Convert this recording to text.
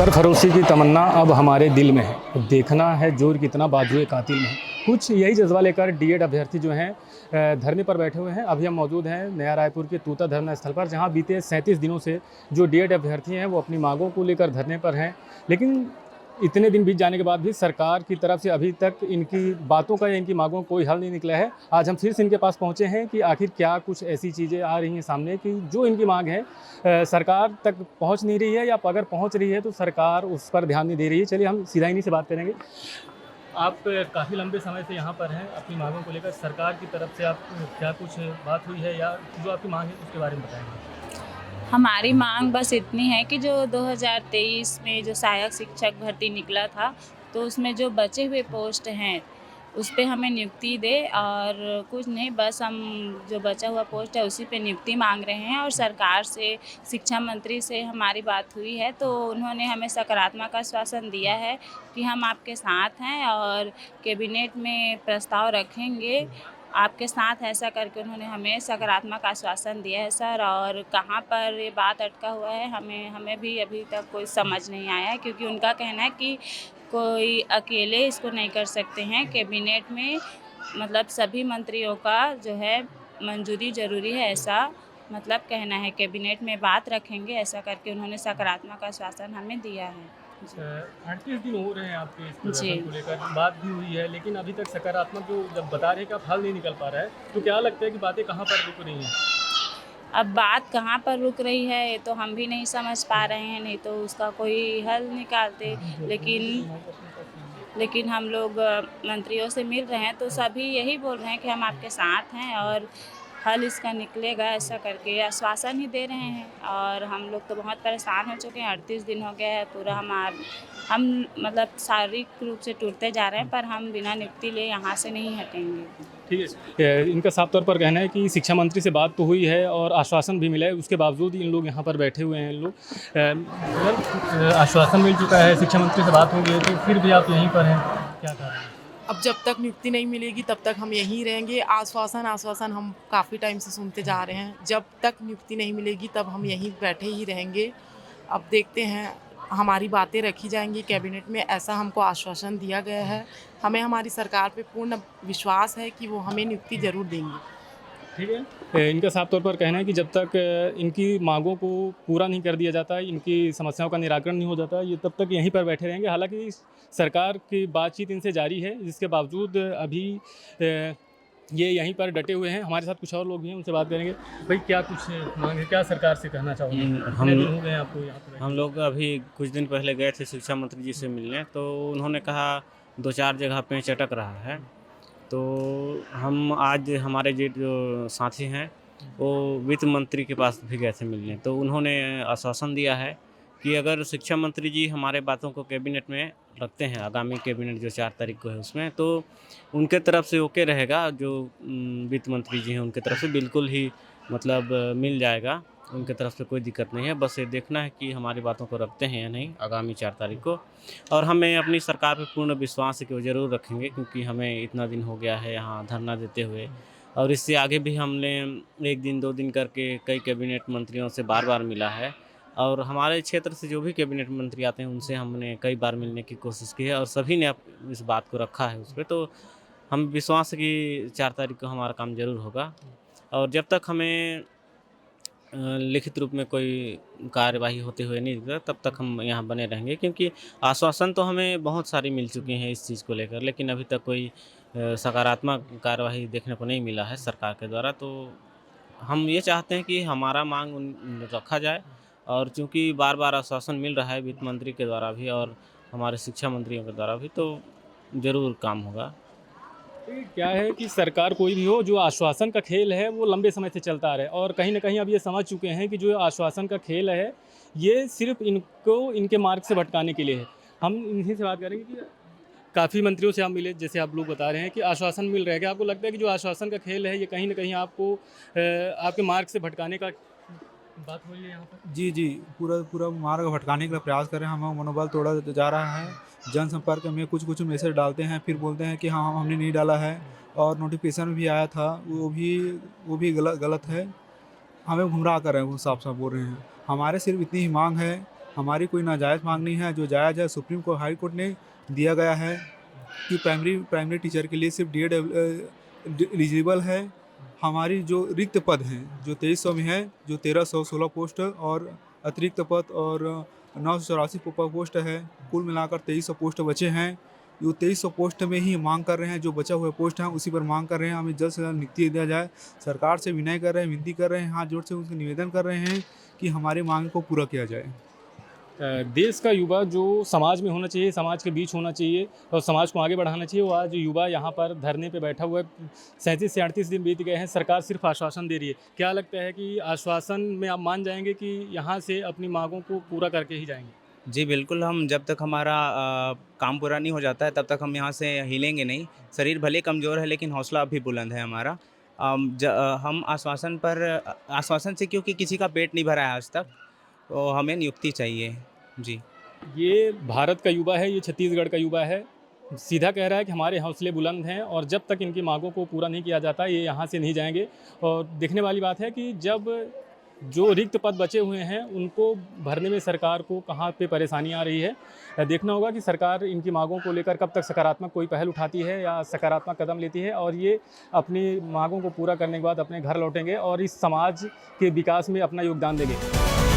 सरफरोशी की तमन्ना अब हमारे दिल में है, देखना है जोर कितना बाजुए कातिल में है। कुछ यही जज्बा लेकर डीएड अभ्यर्थी जो हैं धरने पर बैठे हुए हैं। अभी हम मौजूद हैं नया रायपुर के तूता धरना स्थल पर, जहां बीते 37 दिनों से जो डीएड अभ्यर्थी हैं वो अपनी मांगों को लेकर धरने पर हैं। लेकिन इतने दिन बीत जाने के बाद भी सरकार की तरफ से अभी तक इनकी बातों का या इनकी मांगों का कोई हल नहीं निकला है। आज हम फिर से इनके पास पहुंचे हैं कि आखिर क्या कुछ ऐसी चीज़ें आ रही हैं सामने कि जो इनकी मांग है सरकार तक पहुंच नहीं रही है, या अगर पहुंच रही है तो सरकार उस पर ध्यान नहीं दे रही है। चलिए हम सीधा इन्हीं से बात करेंगे। आप काफ़ी लंबे समय से यहाँ पर हैं, अपनी मांगों को लेकर सरकार की तरफ से आप क्या कुछ बात हुई है, या जो आपकी मांग है उसके बारे में बताएंगे। हमारी मांग बस इतनी है कि जो 2023 में जो सहायक शिक्षक भर्ती निकला था, तो उसमें जो बचे हुए पोस्ट हैं उस पे हमें नियुक्ति दे, और कुछ नहीं, बस हम जो बचा हुआ पोस्ट है उसी पे नियुक्ति मांग रहे हैं। और सरकार से, शिक्षा मंत्री से हमारी बात हुई है, तो उन्होंने हमें सकारात्मक आश्वासन दिया है कि हम आपके साथ हैं और कैबिनेट में प्रस्ताव रखेंगे आपके साथ, ऐसा करके उन्होंने हमें सकारात्मक आश्वासन दिया है सर। और कहाँ पर ये बात अटका हुआ है हमें भी अभी तक कोई समझ नहीं आया है, क्योंकि उनका कहना है कि कोई अकेले इसको नहीं कर सकते हैं, कैबिनेट में मतलब सभी मंत्रियों का जो है मंजूरी ज़रूरी है, ऐसा मतलब कहना है। कैबिनेट में बात रखेंगे, ऐसा करके उन्होंने सकारात्मक आश्वासन हमें दिया है। 38 दिन हो रहे हैं आपके इस जी। प्रदर्शन को लेकर, बात भी हुई है, लेकिन अभी तक सकारात्मक जो जब बता रहे हैं कि आप हल नहीं निकल पा रहा है, तो क्या लगता है कि बातें कहाँ पर रुक रही हैं? अब बात कहाँ पर रुक रही है ये तो हम भी नहीं समझ पा रहे हैं, नहीं तो उसका कोई हल निकालते। लेकिन हम लोग मंत्रियों से मिल रहे हैं तो सभी यही बोल रहे हैं कि हम आपके साथ हैं और हल इसका निकलेगा, ऐसा करके आश्वासन ही दे रहे हैं। और हम लोग तो बहुत परेशान हो चुके हैं, 38 दिन हो गया है पूरा। हम मतलब शारीरिक रूप से टूटते जा रहे हैं, पर हम बिना नियुक्ति लिए यहाँ से नहीं हटेंगे। ठीक है। इनका साफ तौर पर कहना है कि शिक्षा मंत्री से बात तो हुई है और आश्वासन भी मिला है, उसके बावजूद इन लोग यहाँ पर बैठे हुए हैं। लोग आश्वासन मिल चुका है, शिक्षा मंत्री से बात हो गई है, तो फिर भी आप यहीं पर हैं, क्या कारण है? अब जब तक नियुक्ति नहीं मिलेगी तब तक हम यहीं रहेंगे। आश्वासन आश्वासन हम काफ़ी टाइम से सुनते जा रहे हैं, जब तक नियुक्ति नहीं मिलेगी तब हम यहीं बैठे ही रहेंगे। अब देखते हैं, हमारी बातें रखी जाएंगी कैबिनेट में, ऐसा हमको आश्वासन दिया गया है। हमें हमारी सरकार पे पूर्ण विश्वास है कि वो हमें नियुक्ति ज़रूर देंगी। ठीक है। इनका साफ तौर पर कहना है कि जब तक इनकी मांगों को पूरा नहीं कर दिया जाता, इनकी समस्याओं का निराकरण नहीं हो जाता, ये तब तक यहीं पर बैठे रहेंगे। हालांकि सरकार की बातचीत इनसे जारी है, जिसके बावजूद अभी ये यहीं पर डटे हुए हैं। हमारे साथ कुछ और लोग भी हैं, उनसे बात करेंगे। भाई, क्या कुछ मांग है, क्या सरकार से कहना चाहोगे? कितने दिन हो गए आपको यहाँ पर? हम लोग अभी कुछ दिन पहले गए थे शिक्षा मंत्री जी से मिलने, तो उन्होंने कहा 2-4 जगह पे चटक रहा है। तो हम आज हमारे जो साथी हैं वो वित्त मंत्री के पास भी गए थे मिलने, तो उन्होंने आश्वासन दिया है कि अगर शिक्षा मंत्री जी हमारे बातों को कैबिनेट में रखते हैं, आगामी कैबिनेट जो 4 तारीख को है उसमें, तो उनके तरफ से ओके रहेगा। जो वित्त मंत्री जी हैं उनके तरफ से बिल्कुल ही मतलब मिल जाएगा, उनके तरफ से कोई दिक्कत नहीं है। बस ये देखना है कि हमारी बातों को रखते हैं या नहीं आगामी 4 तारीख को। और हमें अपनी सरकार पे पूर्ण विश्वास है कि वो ज़रूर रखेंगे, क्योंकि हमें इतना दिन हो गया है यहाँ धरना देते हुए, और इससे आगे भी हमने 1 दिन 2 दिन करके कई कैबिनेट मंत्रियों से बार-बार मिला है। और हमारे क्षेत्र से जो भी कैबिनेट मंत्री आते हैं उनसे हमने कई बार मिलने की कोशिश की है, और सभी ने इस बात को रखा है उस पे। तो हम विश्वास है कि 4 तारीख को हमारा काम ज़रूर होगा। और जब तक हमें लिखित रूप में कोई कार्यवाही होते हुए नहीं दिखता, तब तक हम यहाँ बने रहेंगे, क्योंकि आश्वासन तो हमें बहुत सारी मिल चुकी हैं इस चीज़ को लेकर, लेकिन अभी तक कोई सकारात्मक कार्यवाही देखने को नहीं मिला है सरकार के द्वारा। तो हम ये चाहते हैं कि हमारा मांग रखा जाए, और चूँकि बार-बार आश्वासन मिल रहा है वित्त मंत्री के द्वारा भी और हमारे शिक्षा मंत्रियों के द्वारा भी, तो ज़रूर काम होगा। क्या है कि सरकार कोई भी हो, जो आश्वासन का खेल है वो लंबे समय से चलता आ रहा है, और कहीं ना कहीं अब ये समझ चुके हैं कि जो आश्वासन का खेल है ये सिर्फ इनको इनके मार्ग से भटकाने के लिए है। हम इन्हीं से बात करेंगे कि काफ़ी मंत्रियों से हम मिले, जैसे आप लोग बता रहे हैं कि आश्वासन मिल रहा है, कि आपको लगता है कि जो आश्वासन का खेल है ये कहीं ना कहीं आपको आपके मार्ग से भटकाने का बात हो रही है यहाँ पर? जी, जी। पूरा मार्ग भटकाने का प्रयास कर रहे हैं, हमारा मनोबल तोड़ा जा रहा है। जनसंपर्क में कुछ मैसेज डालते हैं, फिर बोलते हैं कि हाँ, हमने नहीं डाला है, और नोटिफ़िकेशन भी आया था, वो भी गलत है। हमें गुमराह कर रहे हैं, वो साफ-साफ बोल रहे हैं। हमारे सिर्फ़ इतनी ही माँग है हमारी कोई नाजायज़ मांग नहीं है। जो जायज़ है सुप्रीम कोर्ट हाई कोर्ट ने दिया गया है कि प्राइमरी टीचर के लिए सिर्फ डीएड एलिजिबल है। हमारी जो रिक्त पद हैं जो 2300 में है, जो 1316 पोस्ट और अतिरिक्त पद और 984 पोस्ट है, कुल मिलाकर 2300 पोस्ट बचे हैं। जो 2300 पोस्ट में ही मांग कर रहे हैं, जो बचा हुए पोस्ट हैं उसी पर मांग कर रहे हैं, हमें जल्द से जल्द नियुक्ति दिया जाए। सरकार से विनय कर रहे हैं, विनती कर रहे हैं, हाथ जोड़ से उनसे निवेदन कर रहे हैं कि हमारी मांग को पूरा किया जाए। देश का युवा जो समाज में होना चाहिए, समाज के बीच होना चाहिए और समाज को आगे बढ़ाना चाहिए, वो आज युवा यहाँ पर धरने पे बैठा हुआ है। 37 से 38 दिन बीत गए हैं, सरकार सिर्फ आश्वासन दे रही है। क्या लगता है कि आश्वासन में आप मान जाएंगे कि यहाँ से अपनी मांगों को पूरा करके ही जाएंगे? जी बिल्कुल, हम जब तक हमारा काम पूरा नहीं हो जाता है तब तक हम यहाँ से हिलेंगे नहीं। शरीर भले कमज़ोर है लेकिन हौसला अभी बुलंद है हमारा। हम आश्वासन से, क्योंकि किसी का पेट नहीं भरा है आज तक, तो हमें नियुक्ति चाहिए। जी। ये भारत का युवा है, ये छत्तीसगढ़ का युवा है, सीधा कह रहा है कि हमारे हौसले बुलंद हैं और जब तक इनकी मांगों को पूरा नहीं किया जाता ये यहाँ से नहीं जाएंगे। और देखने वाली बात है कि जब जो रिक्त पद बचे हुए हैं उनको भरने में सरकार को कहाँ पे परेशानी आ रही है। देखना होगा कि सरकार इनकी मांगों को लेकर कब तक सकारात्मक कोई पहल उठाती है या सकारात्मक कदम लेती है और ये अपनी मांगों को पूरा करने के बाद अपने घर लौटेंगे और इस समाज के विकास में अपना योगदान देंगे।